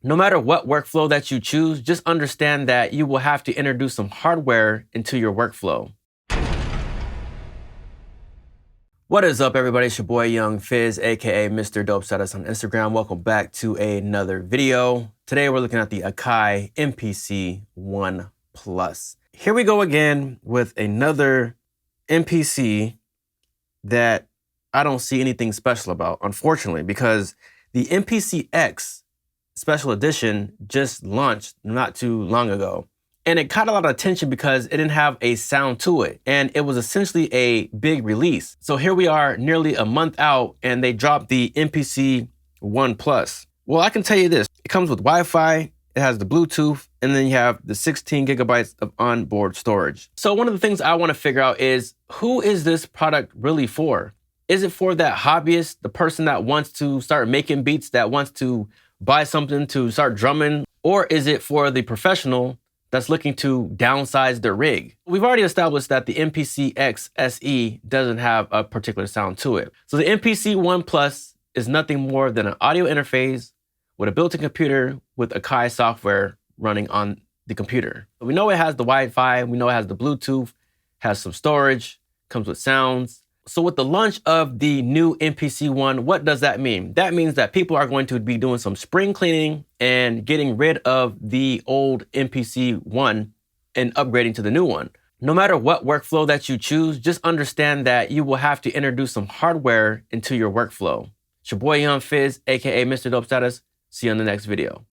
No matter what workflow that you choose, just understand that you will have to introduce some hardware into your workflow. What is up, everybody? It's your boy Young Fizz, aka Mr. Dope Status on Instagram. Welcome back to another video. Today we're looking at the Akai MPC ONE Plus. Here we go again with another MPC that I don't see anything special about, unfortunately, because the MPC X Special Edition just launched not too long ago. And it caught a lot of attention because it didn't have a sound to it. And it was essentially a big release. So here we are nearly a month out and they dropped the MPC ONE Plus. Well, I can tell you this. It comes with Wi-Fi, it has the Bluetooth, and then you have the 16 gigabytes of onboard storage. So one of the things I want to figure out is, who is this product really for? Is it for that hobbyist, the person that wants to start making beats, that wants to buy something to start drumming? Or is it for the professional that's looking to downsize their rig? We've already established that the MPC X SE doesn't have a particular sound to it. So the MPC ONE Plus is nothing more than an audio interface with a built-in computer with Akai software running on the computer. We know it has the Wi-Fi, we know it has the Bluetooth, has some storage, comes with sounds. So with the launch of the new MPC ONE, what does that mean? That means that people are going to be doing some spring cleaning and getting rid of the old MPC ONE and upgrading to the new one. No matter what workflow that you choose, just understand that you will have to introduce some hardware into your workflow. It's your boy Young Fizz, aka Mr. Dope Status. See you on the next video.